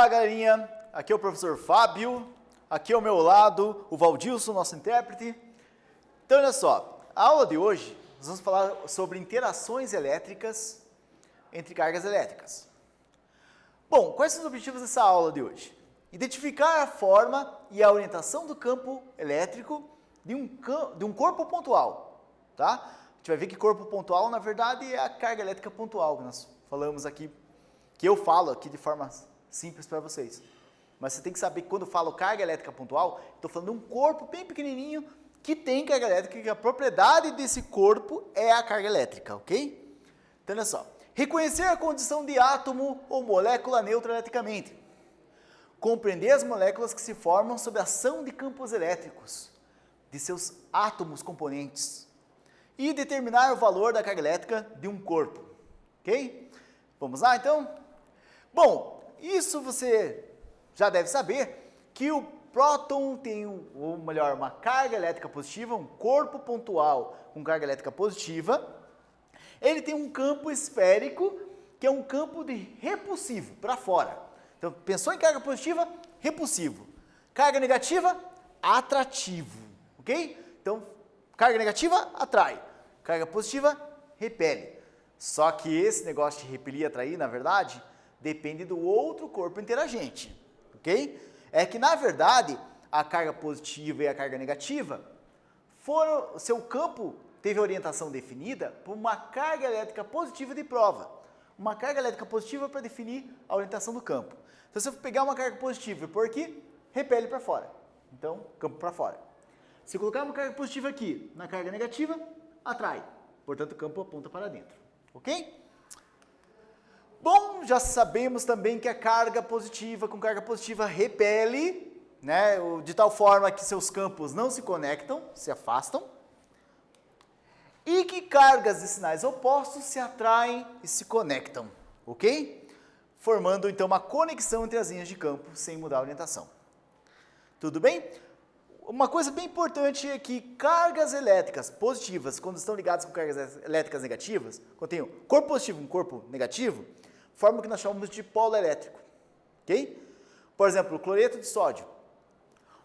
Fala, galerinha, aqui é o professor Fábio, aqui ao meu lado o Valdilson, nosso intérprete. Então, olha só, a aula de hoje nós vamos falar sobre interações elétricas entre cargas elétricas. Bom, quais são os objetivos dessa aula de hoje? Identificar a forma e a orientação do campo elétrico de um corpo pontual, tá? A gente vai ver que corpo pontual, na verdade, é a carga elétrica pontual, que nós falamos aqui, que eu falo aqui de forma simples para vocês. Mas você tem que saber que quando eu falo carga elétrica pontual, estou falando de um corpo bem pequenininho que tem carga elétrica, que a propriedade desse corpo é a carga elétrica, ok? Então, olha só. Reconhecer a condição de átomo ou molécula neutra eletricamente. Compreender as moléculas que se formam sob a ação de campos elétricos, de seus átomos componentes. E determinar o valor da carga elétrica de um corpo, ok? Vamos lá, então? Bom, isso você já deve saber que o próton tem, ou melhor, uma carga elétrica positiva, um corpo pontual com carga elétrica positiva. Ele tem um campo esférico, que é um campo de repulsivo, para fora. Então, pensou em carga positiva? Repulsivo. Carga negativa? Atrativo, ok? Então, carga negativa, atrai. Carga positiva, repele. Só que esse negócio de repelir e atrair, na verdade, depende do outro corpo interagente, ok? É que, na verdade, a carga positiva e a carga negativa seu campo teve orientação definida por uma carga elétrica positiva de prova. Uma carga elétrica positiva para definir a orientação do campo. Então, se eu pegar uma carga positiva e pôr aqui, repele para fora. Então, campo para fora. Se eu colocar uma carga positiva aqui na carga negativa, atrai. Portanto, o campo aponta para dentro. Ok? Bom, já sabemos também que a carga positiva com carga positiva repele, né, de tal forma que seus campos não se conectam, se afastam, e que cargas de sinais opostos se atraem e se conectam, ok? Formando então uma conexão entre as linhas de campo sem mudar a orientação. Tudo bem? Uma coisa bem importante é que cargas elétricas positivas, quando estão ligadas com cargas elétricas negativas, quando tem um corpo positivo e um corpo negativo, formam o que nós chamamos de polo elétrico, ok? Por exemplo, o cloreto de sódio.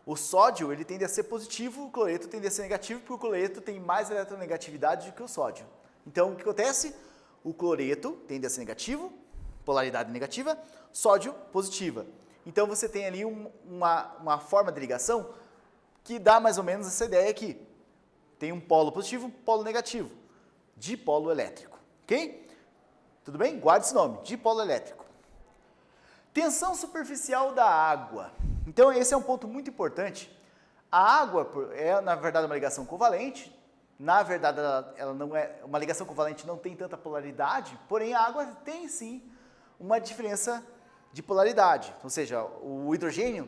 O sódio ele tende a ser positivo, o cloreto tende a ser negativo, porque o cloreto tem mais eletronegatividade do que o sódio. Então, o que acontece? O cloreto tende a ser negativo, polaridade negativa, sódio positiva. Então, você tem ali uma forma de ligação que dá mais ou menos essa ideia aqui. Tem um polo positivo e um polo negativo, dipolo elétrico, ok? Tudo bem? Guarde esse nome, dipolo elétrico. Tensão superficial da água. Então, esse é um ponto muito importante. A água é, na verdade, uma ligação covalente. Na verdade, ela não é uma ligação covalente, não tem tanta polaridade, porém a água tem sim uma diferença de polaridade. Ou seja, o hidrogênio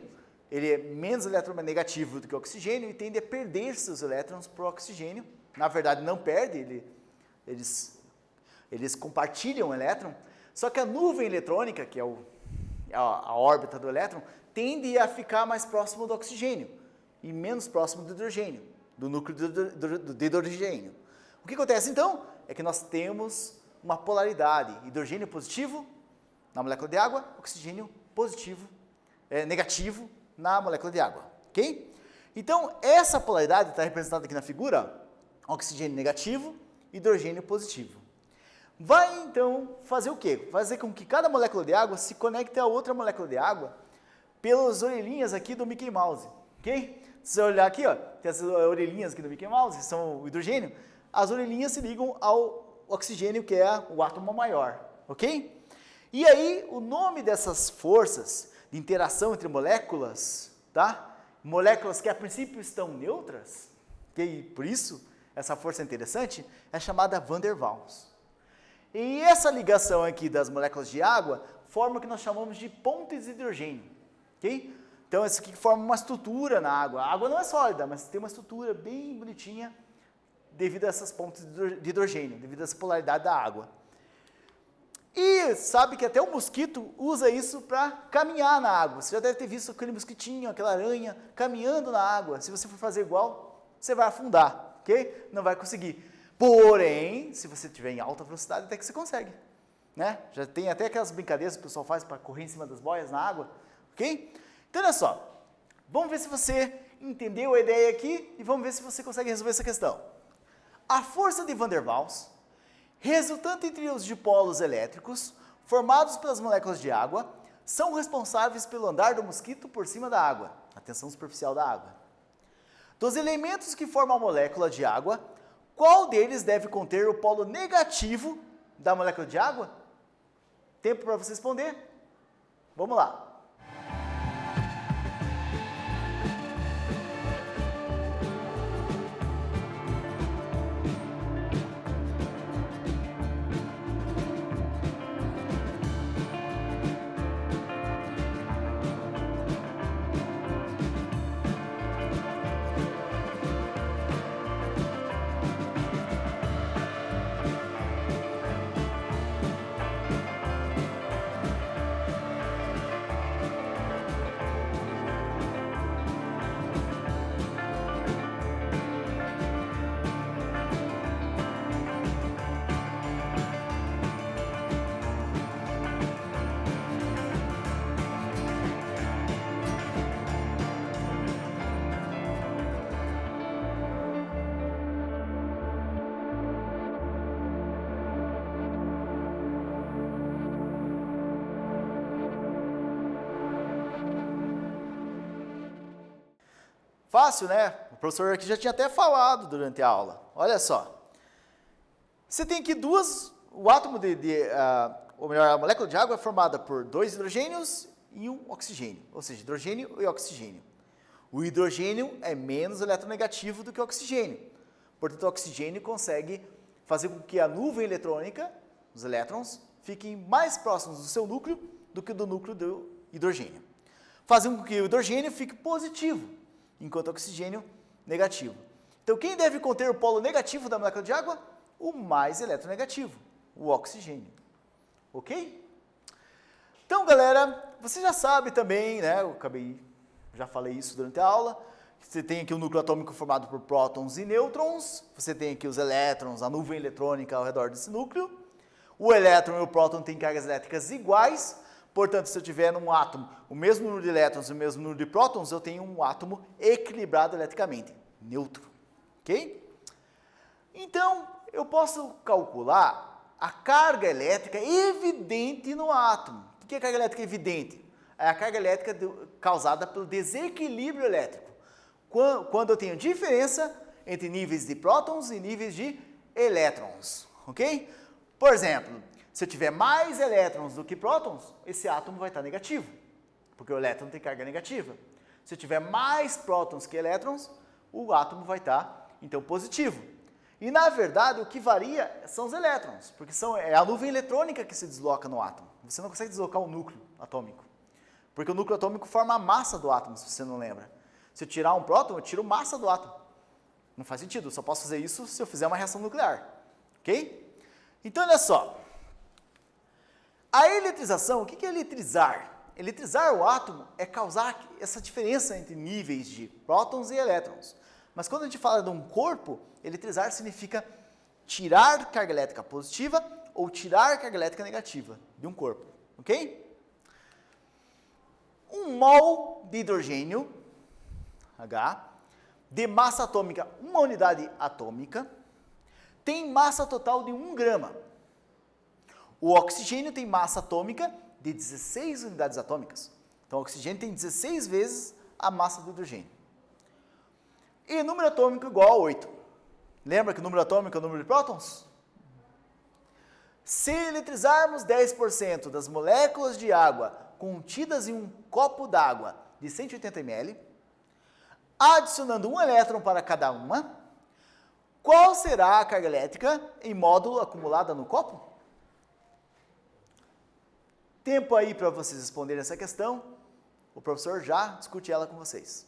ele é menos eletronegativo do que o oxigênio e tende a perder seus elétrons para o oxigênio. Na verdade, não perde, eles compartilham o elétron, só que a nuvem eletrônica, que é a órbita do elétron, tende a ficar mais próximo do oxigênio e menos próximo do hidrogênio, do núcleo do hidrogênio. O que acontece então é que nós temos uma polaridade, hidrogênio positivo na molécula de água, oxigênio positivo, negativo na molécula de água, ok? Então, essa polaridade está representada aqui na figura, oxigênio negativo, hidrogênio positivo. Vai, então, fazer o quê? Fazer com que cada molécula de água se conecte a outra molécula de água pelas orelhinhas aqui do Mickey Mouse, ok? Se você olhar aqui, ó, tem essas orelhinhas aqui do Mickey Mouse, são o hidrogênio, as orelhinhas se ligam ao oxigênio, que é o átomo maior, ok? E aí, o nome dessas forças de interação entre moléculas, tá? Moléculas que a princípio estão neutras, e por isso essa força é interessante, é chamada Van der Waals. E essa ligação aqui das moléculas de água forma o que nós chamamos de pontes de hidrogênio, ok? Então, isso aqui forma uma estrutura na água. A água não é sólida, mas tem uma estrutura bem bonitinha devido a essas pontes de hidrogênio, devido a essa polaridade da água. E sabe que até o mosquito usa isso para caminhar na água. Você já deve ter visto aquele mosquitinho, aquela aranha, caminhando na água. Se você for fazer igual, você vai afundar, ok? Não vai conseguir. Porém, se você estiver em alta velocidade, até que você consegue. né? Já tem até aquelas brincadeiras que o pessoal faz para correr em cima das boias na água, ok? Então, olha só, vamos ver se você entendeu a ideia aqui e vamos ver se você consegue resolver essa questão. A força de Van der Waals, resultante entre os dipolos elétricos formados pelas moléculas de água, são responsáveis pelo andar do mosquito por cima da água, a tensão superficial da água. Dos elementos que formam a molécula de água, qual deles deve conter o polo negativo da molécula de água? Tempo para você responder? Vamos lá. Fácil, né? O professor aqui já tinha até falado durante a aula. Olha só. Você tem aqui o átomo ou melhor, a molécula de água é formada por 2 hidrogênios e um oxigênio, ou seja, hidrogênio e oxigênio. O hidrogênio é menos eletronegativo do que o oxigênio. Portanto, o oxigênio consegue fazer com que a nuvem eletrônica, os elétrons, fiquem mais próximos do seu núcleo do que do núcleo do hidrogênio. Fazendo com que o hidrogênio fique positivo, enquanto o oxigênio negativo. Então, quem deve conter o polo negativo da molécula de água? O mais eletronegativo, o oxigênio. Ok? Então, galera, você já sabe também, né? Já falei isso durante a aula. Você tem aqui o núcleo atômico formado por prótons e nêutrons. Você tem aqui os elétrons, a nuvem eletrônica ao redor desse núcleo. O elétron e o próton têm cargas elétricas iguais. Portanto, se eu tiver num átomo o mesmo número de elétrons e o mesmo número de prótons, eu tenho um átomo equilibrado eletricamente, neutro. Ok? Então, eu posso calcular a carga elétrica evidente no átomo. O que é carga elétrica evidente? É a carga elétrica causada pelo desequilíbrio elétrico. Quando eu tenho diferença entre níveis de prótons e níveis de elétrons. Ok? Por exemplo, se eu tiver mais elétrons do que prótons, esse átomo vai estar negativo, porque o elétron tem carga negativa. Se eu tiver mais prótons que elétrons, o átomo vai estar, então, positivo. E, na verdade, o que varia são os elétrons, porque é a nuvem eletrônica que se desloca no átomo. Você não consegue deslocar o núcleo atômico, porque o núcleo atômico forma a massa do átomo, se você não lembra. Se eu tirar um próton, eu tiro massa do átomo. Não faz sentido, eu só posso fazer isso se eu fizer uma reação nuclear. Ok? Então, olha só. A eletrização, o que é eletrizar? Eletrizar o átomo é causar essa diferença entre níveis de prótons e elétrons. Mas quando a gente fala de um corpo, eletrizar significa tirar carga elétrica positiva ou tirar carga elétrica negativa de um corpo, ok? Um mol de hidrogênio, H, de massa atômica, 1 unidade atômica, tem massa total de 1 grama. O oxigênio tem massa atômica de 16 unidades atômicas. Então, o oxigênio tem 16 vezes a massa do hidrogênio. E número atômico igual a 8. Lembra que o número atômico é o número de prótons? Se eletrizarmos 10% das moléculas de água contidas em um copo d'água de 180 ml, adicionando um elétron para cada uma, qual será a carga elétrica em módulo acumulada no copo? Tempo aí para vocês responderem essa questão. O professor já discute ela com vocês.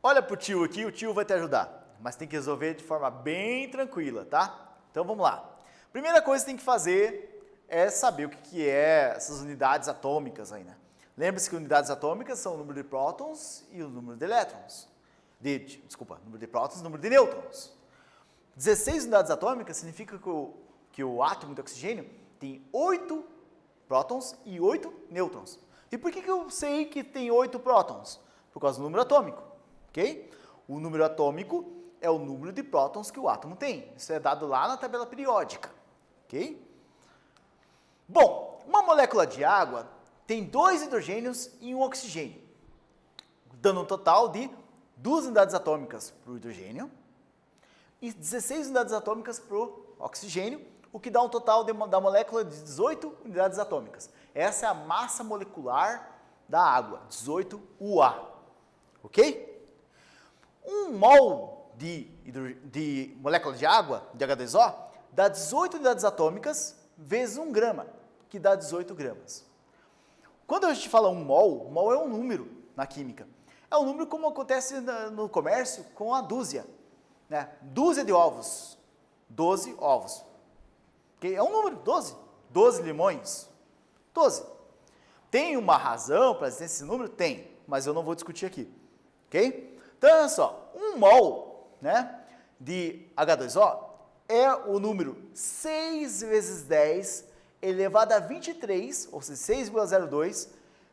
Olha pro tio aqui, o tio vai te ajudar, mas tem que resolver de forma bem tranquila, tá? Então vamos lá. Primeira coisa que tem que fazer é saber o que é essas unidades atômicas aí, né? Lembre-se que unidades atômicas são o número de prótons e o número de elétrons. Número de prótons e número de nêutrons. 16 unidades atômicas significa que o átomo de oxigênio tem 8 prótons e 8 nêutrons. E por que eu sei que tem 8 prótons? Por causa do número atômico, ok? O número atômico é o número de prótons que o átomo tem. Isso é dado lá na tabela periódica, ok? Bom, uma molécula de água tem 2 hidrogênios e 1 oxigênio, dando um total de 2 unidades atômicas para o hidrogênio e 16 unidades atômicas para o oxigênio, o que dá um total da molécula de 18 unidades atômicas. Essa é a massa molecular da água, 18 UA, ok? 1 mol de molécula de água, de H2O, dá 18 unidades atômicas vezes 1 grama, que dá 18 gramas. Quando a gente fala mol é um número na química. É um número como acontece no comércio com a dúzia, né? Dúzia de ovos, 12 ovos. Okay? É um número, 12. 12 limões, 12. Tem uma razão para existir esse número? Tem, mas eu não vou discutir aqui. Ok? Então, olha só, 1 mol, né, de H2O é o número 6 vezes 10 elevado a 23, ou seja, 6,02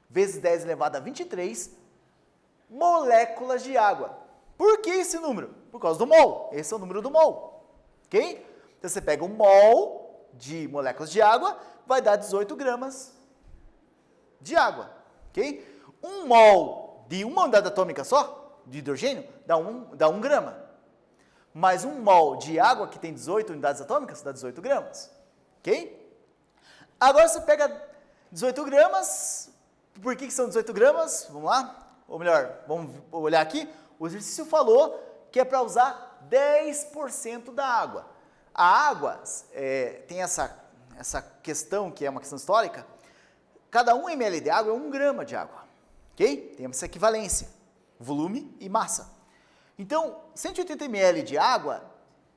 vezes 10 elevado a 23 moléculas de água. Por que esse número? Por causa do mol. Esse é o número do mol. Ok? Então você pega 1 mol de moléculas de água, vai dar 18 gramas de água. Ok? 1 mol de uma unidade atômica só, de hidrogênio, dá 1 grama. Mas 1 mol de água, que tem 18 unidades atômicas, dá 18 gramas. Ok? Agora você pega 18 gramas, por que são 18 gramas? Vamos lá? Ou melhor, vamos olhar aqui. O exercício falou que é para usar 10% da água. A água tem essa questão, que é uma questão histórica. Cada 1 ml de água é 1 grama de água. Ok? Tem essa equivalência, volume e massa. Então, 180 ml de água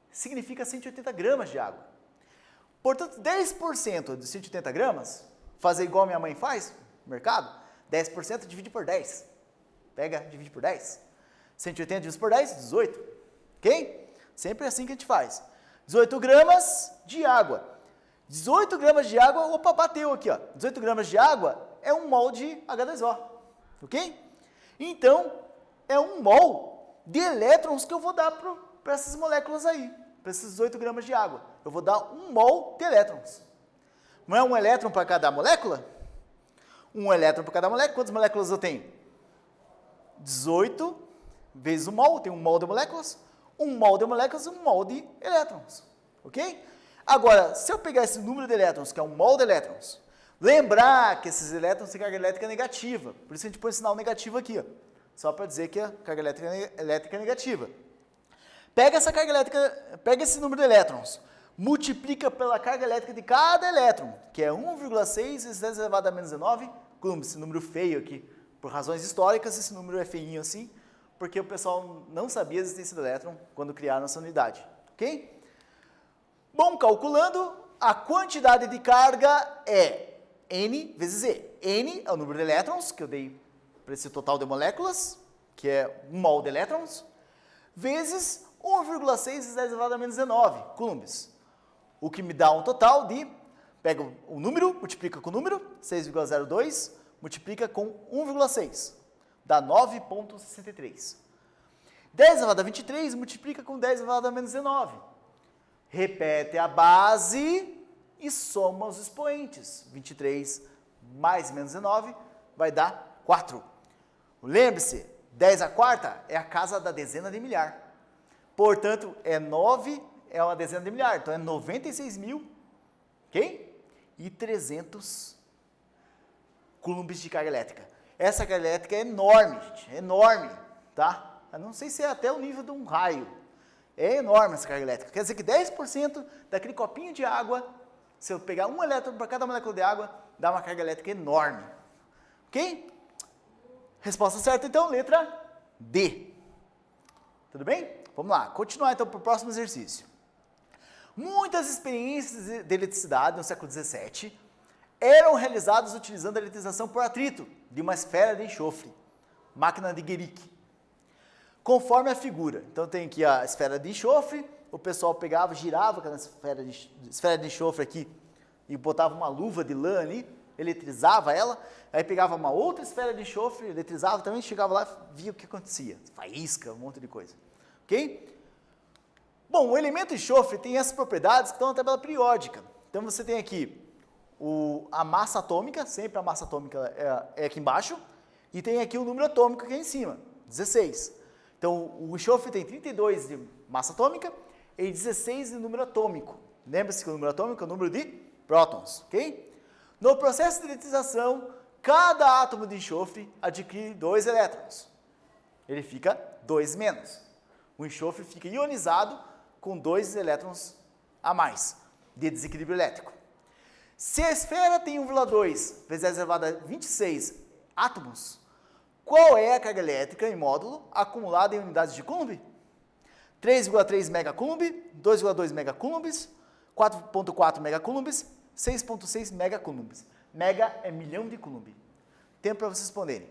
significa 180 gramas de água. Portanto, 10% de 180 gramas, fazer igual minha mãe faz no mercado, 10% divide por 10. Pega, divide por 10. 180 dividido por 10, 18. Ok? Sempre assim que a gente faz. 18 gramas de água. 18 gramas de água, opa, bateu aqui, ó. 18 gramas de água é 1 mol de H2O. Ok? Então, é 1 mol de elétrons que eu vou dar para essas moléculas aí. Para esses 18 gramas de água. Eu vou dar 1 mol de elétrons. Não é 1 elétron para cada molécula? 1 elétron para cada molécula. Quantas moléculas eu tenho? 18 vezes 1 mol, tem 1 mol de moléculas. 1 mol de moléculas e 1 mol de elétrons. Ok? Agora, se eu pegar esse número de elétrons, que é 1 mol de elétrons, lembrar que esses elétrons têm carga elétrica negativa. Por isso a gente põe sinal negativo aqui, ó. Só para dizer que a carga elétrica é negativa. Pega essa carga elétrica, pega esse número de elétrons, multiplica pela carga elétrica de cada elétron, que é 1,6 vezes 10 elevado a menos 19 coulombs. Esse número feio aqui, por razões históricas, esse número é feinho assim, porque o pessoal não sabia a existência do elétron quando criaram essa unidade. Ok? Bom, calculando, a quantidade de carga é N vezes E. N é o número de elétrons, que eu dei para esse total de moléculas, que é 1 mol de elétrons, vezes 1,6 vezes 10 elevado a menos 19 coulombs. O que me dá um total de, pega o número, multiplica com o número, 6,02, multiplica com 1,6, dá 9,63. 10 elevado a 23, multiplica com 10 elevado a menos 19. Repete a base e soma os expoentes. 23 mais menos 19 vai dar 4. Lembre-se, 10 à quarta é a casa da dezena de milhar. Portanto, 9 é uma dezena de milhar, então é 96.000, ok? E 300 coulombs de carga elétrica. Essa carga elétrica é enorme, gente, é enorme, tá? Eu não sei se é até o nível de um raio. É enorme essa carga elétrica. Quer dizer que 10% daquele copinho de água, se eu pegar 1 elétron para cada molécula de água, dá uma carga elétrica enorme. Ok? Resposta certa, então, letra D. Tudo bem? Vamos lá, continuar então para o próximo exercício. Muitas experiências de eletricidade no século XVII eram realizadas utilizando a eletrização por atrito de uma esfera de enxofre, máquina de Guericke, conforme a figura. Então tem aqui a esfera de enxofre, o pessoal pegava, girava aquela esfera de enxofre aqui e botava uma luva de lã ali, eletrizava ela, aí pegava uma outra esfera de enxofre, eletrizava também, chegava lá e via o que acontecia, faísca, um monte de coisa, ok? Bom, o elemento enxofre tem essas propriedades que estão na tabela periódica. Então você tem aqui a massa atômica, sempre a massa atômica é aqui embaixo, e tem aqui o número atômico aqui em cima, 16. Então o enxofre tem 32 de massa atômica e 16 de número atômico. Lembra-se que o número atômico é o número de prótons, ok? No processo de eletrização, cada átomo de enxofre adquire 2 elétrons. Ele fica 2 menos. O enxofre fica ionizado com 2 elétrons a mais de desequilíbrio elétrico. Se a esfera tem 1,2 vezes 10 elevado a 26 átomos, qual é a carga elétrica em módulo acumulada em unidades de Coulomb? 3,3 megacoulombs, 2,2 megacoulombs, 4,4 megacoulombs, 6,6 megacoulombs. Mega é milhão de coulomb. Tempo para vocês responderem.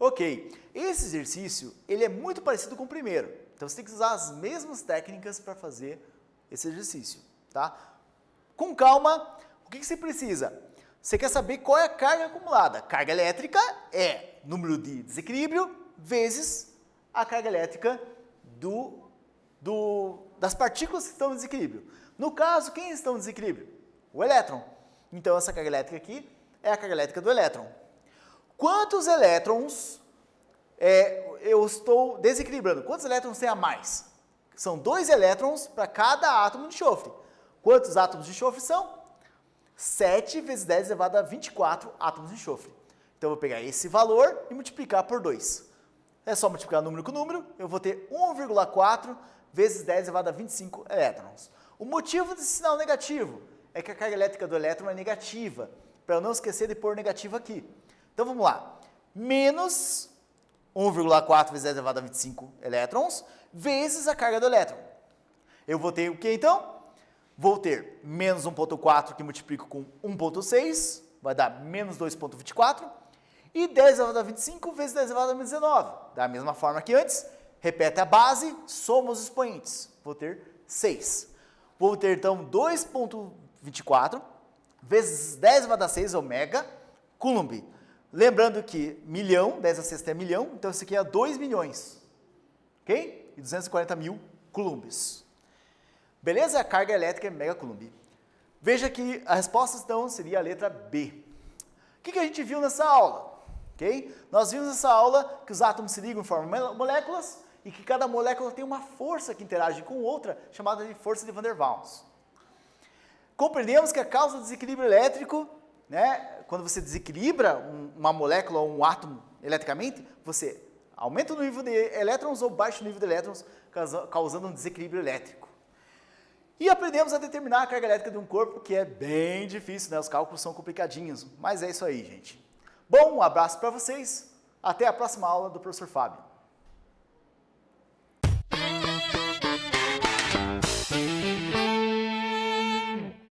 Ok, esse exercício ele é muito parecido com o primeiro, então você tem que usar as mesmas técnicas para fazer esse exercício, tá? Com calma, o que você precisa? Você quer saber qual é a carga acumulada? Carga elétrica é número de desequilíbrio vezes a carga elétrica das partículas que estão em desequilíbrio. No caso, quem estão em desequilíbrio? O elétron. Então essa carga elétrica aqui é a carga elétrica do elétron. Quantos elétrons eu estou desequilibrando. Quantos elétrons tem a mais? São 2 elétrons para cada átomo de enxofre. Quantos átomos de enxofre são? 7 vezes 10 elevado a 24 átomos de enxofre. Então, eu vou pegar esse valor e multiplicar por 2. É só multiplicar número com número, eu vou ter 1,4 vezes 10 elevado a 25 elétrons. O motivo desse sinal negativo é que a carga elétrica do elétron é negativa, para eu não esquecer de pôr negativo aqui. Então, vamos lá. Menos 1,4 vezes 10 elevado a 25 elétrons, vezes a carga do elétron. Eu vou ter o que, então? Vou ter menos 1,4 que multiplico com 1,6, vai dar menos 2,24, e 10 elevado a 25 vezes 10 elevado a 19. Da mesma forma que antes, repete a base, soma os expoentes. Vou ter 6. Vou ter, então, 2,24 vezes 10 elevado a 6, ômega, Coulomb. Lembrando que milhão, 10 a 6 é milhão, então isso aqui é 2 milhões. Ok? E 240 mil coulombs. Beleza? A carga elétrica é megacoulomb. Veja que a resposta, então, seria a letra B. O que a gente viu nessa aula? Okay? Nós vimos nessa aula que os átomos se ligam e formam moléculas e que cada molécula tem uma força que interage com outra, chamada de força de Van der Waals. Compreendemos que a causa do desequilíbrio elétrico, né, quando você desequilibra uma molécula ou um átomo eletricamente, você aumenta o nível de elétrons ou baixa o nível de elétrons, causando um desequilíbrio elétrico. E aprendemos a determinar a carga elétrica de um corpo, que é bem difícil, né? Os cálculos são complicadinhos, mas é isso aí, gente. Bom, um abraço para vocês, até a próxima aula do professor Fábio.